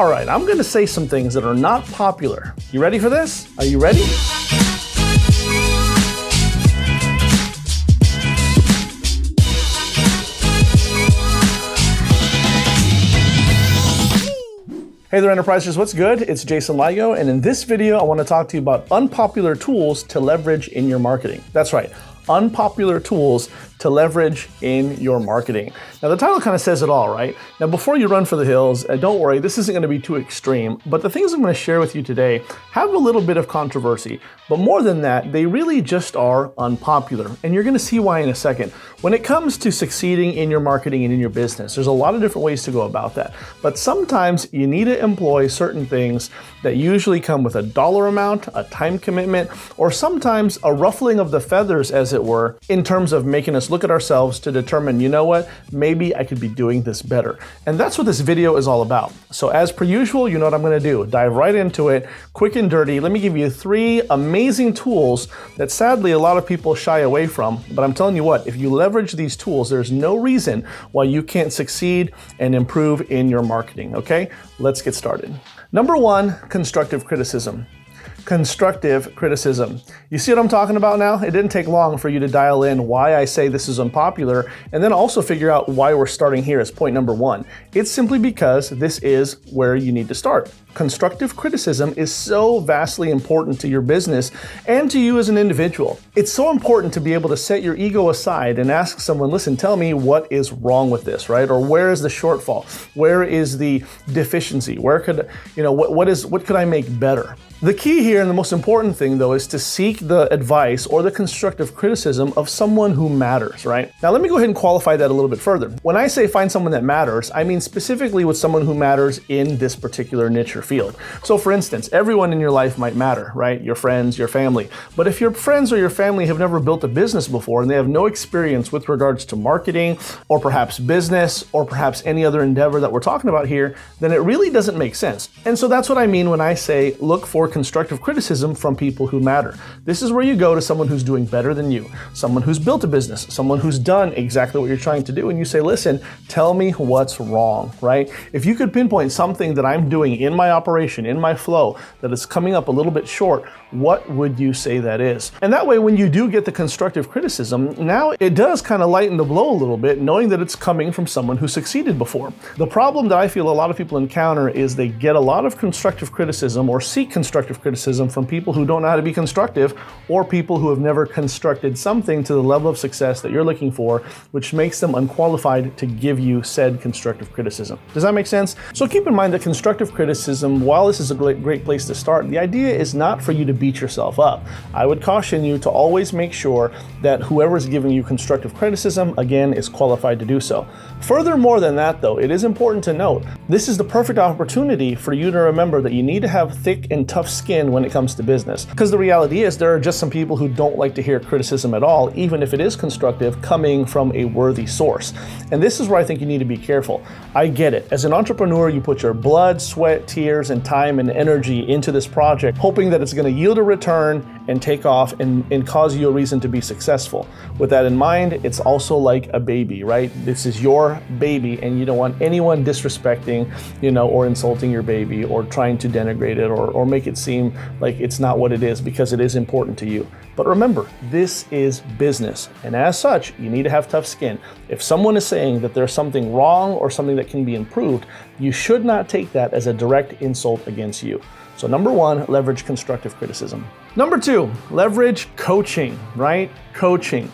All right, I'm gonna say some things that are not popular. You ready for this? Are you ready? Hey there, Enterprisers, what's good? It's Jason Ligo, and in this video, I want to talk to you about unpopular tools to leverage in your marketing. That's right, unpopular tools to leverage in your marketing. Now, the title kind of says it all, right? Now, before you run for the hills, don't worry, this isn't going to be too extreme, but the things I'm going to share with you today have a little bit of controversy, but more than that, they really just are unpopular, and you're going to see why in a second. When it comes to succeeding in your marketing and in your business, there's a lot of different ways to go about that, but sometimes you need to employ certain things that usually come with a dollar amount, a time commitment, or sometimes a ruffling of the feathers, as it were, in terms of making us look at ourselves to determine, you know what, maybe I could be doing this better. And that's what this video is all about. So as per usual, you know what I'm gonna do. Dive right into it, quick and dirty. Let me give you 3 amazing tools that sadly a lot of people shy away from. But I'm telling you what, if you leverage these tools, there's no reason why you can't succeed and improve in your marketing, okay? Let's get started. Number 1, constructive criticism. Constructive criticism. You see what I'm talking about now? It didn't take long for you to dial in why I say this is unpopular, and then also figure out why we're starting here as point number 1. It's simply because this is where you need to start. Constructive criticism is so vastly important to your business and to you as an individual. It's so important to be able to set your ego aside and ask someone, listen, tell me what is wrong with this, right? Or where is the shortfall? Where is the deficiency? Where could, what could I make better? The key here and the most important thing though is to seek the advice or the constructive criticism of someone who matters, right? Now let me go ahead and qualify that a little bit further. When I say find someone that matters, I mean specifically with someone who matters in this particular niche or field. So for instance, everyone in your life might matter, right? Your friends, your family. But if your friends or your family have never built a business before and they have no experience with regards to marketing or perhaps business or perhaps any other endeavor that we're talking about here, then it really doesn't make sense. And so that's what I mean when I say look for constructive criticism from people who matter. This is where you go to someone who's doing better than you, someone who's built a business, someone who's done exactly what you're trying to do, and you say, listen, tell me what's wrong, right? If you could pinpoint something that I'm doing in my operation, in my flow, that is coming up a little bit short, what would you say that is? And that way, when you do get the constructive criticism, now it does kind of lighten the blow a little bit, knowing that it's coming from someone who succeeded before. The problem that I feel a lot of people encounter is they get a lot of constructive criticism or seek constructive criticism from people who don't know how to be constructive or people who have never constructed something to the level of success that you're looking for, which makes them unqualified to give you said constructive criticism. Does that make sense? So keep in mind that constructive criticism, while this is a great place to start, the idea is not for you to beat yourself up. I would caution you to always make sure that whoever is giving you constructive criticism, again, is qualified to do so. Furthermore than that though, it is important to note, this is the perfect opportunity for you to remember that you need to have thick and tough skin when it comes to business. Because the reality is there are just some people who don't like to hear criticism at all, even if it is constructive, coming from a worthy source. And this is where I think you need to be careful. I get it. As an entrepreneur, you put your blood, sweat, tears, and time and energy into this project, hoping that it's going to yield a return and take off and cause you a reason to be successful. With that in mind, it's also like a baby, right? This is your baby and you don't want anyone disrespecting, or insulting your baby or trying to denigrate it or make it seem like it's not what it is, because it is important to you. But remember, this is business, and as such, you need to have tough skin. If someone is saying that there's something wrong or something that can be improved, you should not take that as a direct insult against you. So number 1, leverage constructive criticism. Number 2, leverage coaching, right? Coaching.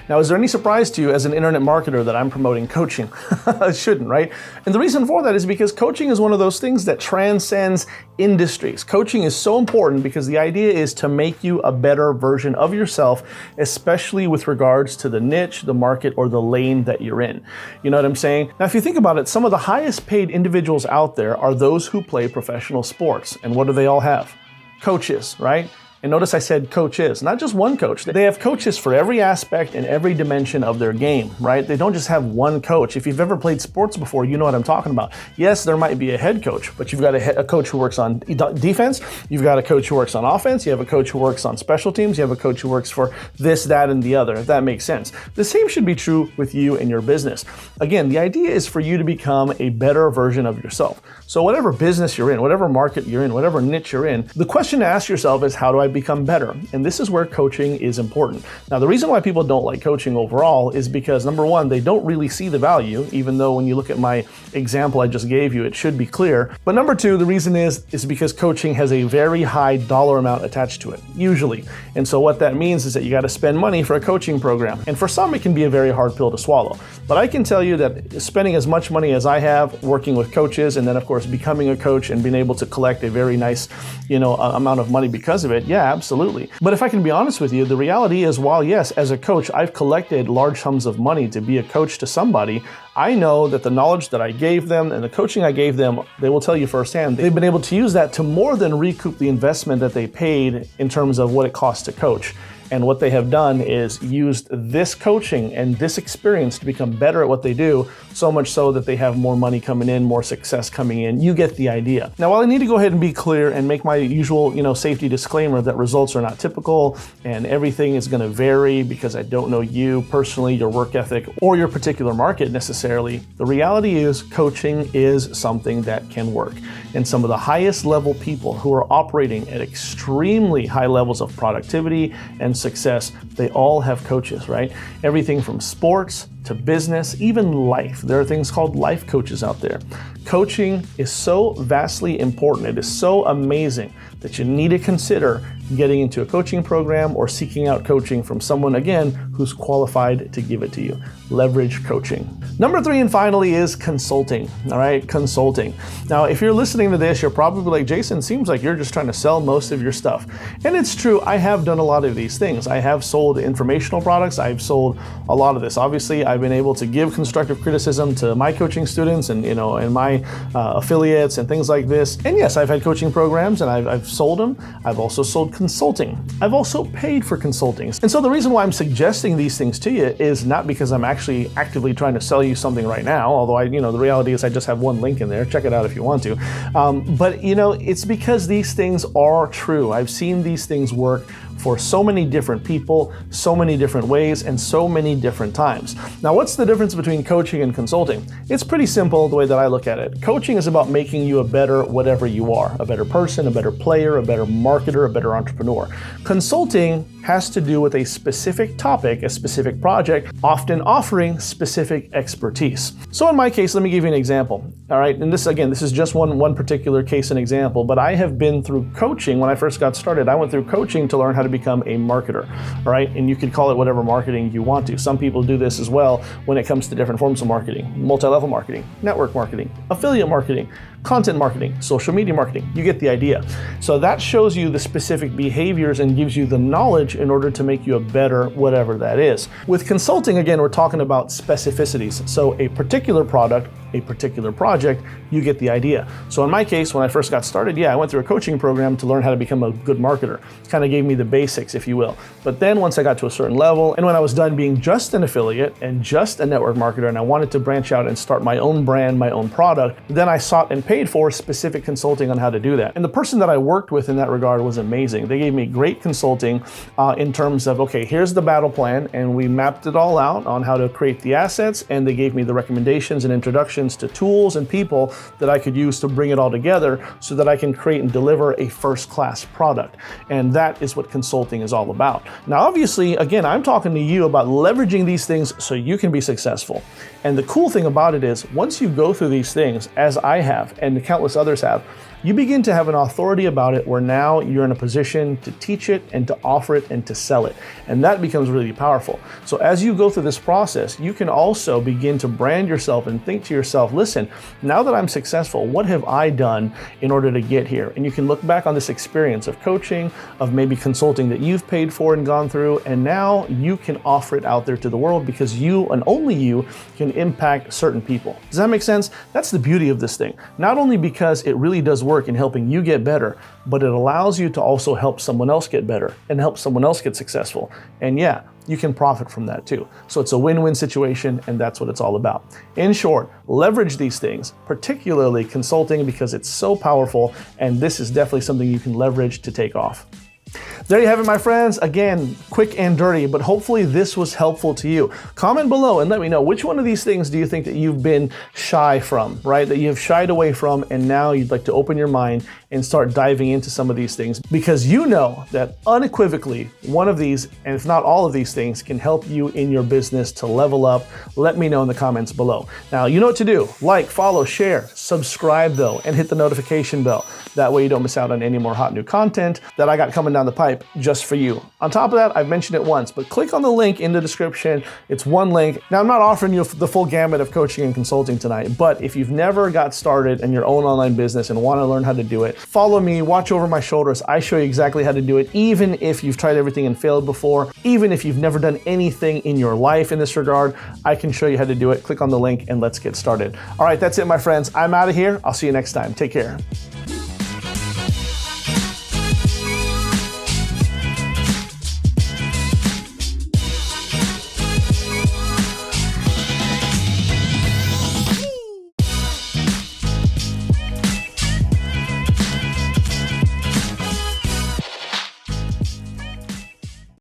Now, is there any surprise to you as an internet marketer that I'm promoting coaching? It shouldn't, right? And the reason for that is because coaching is one of those things that transcends industries. Coaching is so important because the idea is to make you a better version of yourself, especially with regards to the niche, the market, or the lane that you're in. You know what I'm saying? Now, if you think about it, some of the highest paid individuals out there are those who play professional sports. And what do they all have? Coaches, right? And notice I said coaches, not just one coach. They have coaches for every aspect and every dimension of their game, right? They don't just have one coach. If you've ever played sports before, you know what I'm talking about. Yes, there might be a head coach, but you've got a coach who works on defense, you've got a coach who works on offense, you have a coach who works on special teams, you have a coach who works for this, that, and the other, if that makes sense. The same should be true with you and your business. Again, the idea is for you to become a better version of yourself. So whatever business you're in, whatever market you're in, whatever niche you're in, the question to ask yourself is, how do I become better? And this is where coaching is important. Now, the reason why people don't like coaching overall is because, number one, they don't really see the value, even though when you look at my example I just gave you, it should be clear. But number two, the reason is because coaching has a very high dollar amount attached to it, usually. And so what that means is that you got to spend money for a coaching program. And for some, it can be a very hard pill to swallow. But I can tell you that spending as much money as I have working with coaches, and then of course becoming a coach and being able to collect a very nice, amount of money because of it, yeah, absolutely. But if I can be honest with you, the reality is, while yes, as a coach, I've collected large sums of money to be a coach to somebody, I know that the knowledge that I gave them and the coaching I gave them, they will tell you firsthand, they've been able to use that to more than recoup the investment that they paid in terms of what it costs to coach. And what they have done is used this coaching and this experience to become better at what they do, so much so that they have more money coming in, more success coming in. You get the idea. Now, while I need to go ahead and be clear and make my usual, safety disclaimer that results are not typical and everything is going to vary because I don't know you personally, your work ethic, or your particular market necessarily, the reality is coaching is something that can work. And some of the highest level people who are operating at extremely high levels of productivity and success, they all have coaches, right? Everything from sports to business, even life. There are things called life coaches out there. Coaching is so vastly important. It is so amazing that you need to consider getting into a coaching program or seeking out coaching from someone, again, who's qualified to give it to you. Leverage coaching. Number three, and finally, is consulting. All right, consulting. Now, if you're listening to this, you're probably like, Jason, seems like you're just trying to sell most of your stuff. And it's true, I have done a lot of these things. I have sold informational products. I've sold a lot of this. Obviously, I've been able to give constructive criticism to my coaching students and, and my affiliates and things like this. And yes, I've had coaching programs and I've sold them. I've also sold consulting. I've also paid for consulting. And so the reason why I'm suggesting these things to you is not because I'm actually actively trying to sell you something right now, although the reality is I just have one link in there. Check it out if you want to. But it's because these things are true. I've seen these things work for so many different people, so many different ways, and so many different times. Now, what's the difference between coaching and consulting? It's pretty simple the way that I look at it. Coaching is about making you a better whatever you are, a better person, a better player, a better marketer, a better entrepreneur. Consulting has to do with a specific topic, a specific project, often offering specific expertise. So in my case, let me give you an example. All right, and this is just one particular case and example, but I have been through coaching. When I first got started, I went through coaching to learn how to become a marketer, all right? And you could call it whatever marketing you want to. Some people do this as well when it comes to different forms of marketing: multi-level marketing, network marketing, affiliate marketing, content marketing, social media marketing. You get the idea. So that shows you the specific behaviors and gives you the knowledge in order to make you a better whatever that is. With consulting, again, we're talking about specificities. So a particular product, a particular project, you get the idea. So in my case, when I first got started, I went through a coaching program to learn how to become a good marketer. It kind of gave me the basics, if you will. But then once I got to a certain level, and when I was done being just an affiliate and just a network marketer, and I wanted to branch out and start my own brand, my own product, then I sought and paid for specific consulting on how to do that. And the person that I worked with in that regard was amazing. They gave me great consulting in terms of, okay, here's the battle plan, and we mapped it all out on how to create the assets, and they gave me the recommendations and introductions to tools and people that I could use to bring it all together so that I can create and deliver a first-class product. And that is what consulting is all about. Now, obviously, again, I'm talking to you about leveraging these things so you can be successful. And the cool thing about it is, once you go through these things, as I have and countless others have, you begin to have an authority about it where now you're in a position to teach it and to offer it and to sell it. And that becomes really powerful. So as you go through this process, you can also begin to brand yourself and think to yourself, listen, now that I'm successful, what have I done in order to get here? And you can look back on this experience of coaching, of maybe consulting that you've paid for and gone through, and now you can offer it out there to the world because you and only you can impact certain people. Does that make sense? That's the beauty of this thing. Not only because it really does work in helping you get better, but it allows you to also help someone else get better and help someone else get successful. And yeah, you can profit from that too. So it's a win-win situation, and that's what it's all about. In short, leverage these things, particularly consulting, because it's so powerful, and this is definitely something you can leverage to take off. There you have it, my friends. Again, quick and dirty, but hopefully this was helpful to you. Comment below and let me know, which one of these things do you think that you've been shy from, right? That you have shied away from, and now you'd like to open your mind and start diving into some of these things, because you know that unequivocally one of these, and if not all of these things, can help you in your business to level up. Let me know in the comments below. Now, you know what to do. Like, follow, share, subscribe though, and hit the notification bell. That way you don't miss out on any more hot new content that I got coming down the pipe just for you. On top of that, I've mentioned it once, but click on the link in the description. It's one link. Now, I'm not offering you the full gamut of coaching and consulting tonight, but if you've never got started in your own online business and want to learn how to do it, follow me, watch over my shoulders. I show you exactly how to do it, even if you've tried everything and failed before, even if you've never done anything in your life in this regard, I can show you how to do it. Click on the link and let's get started. All right, that's it, my friends. I'm out of here. I'll see you next time. Take care.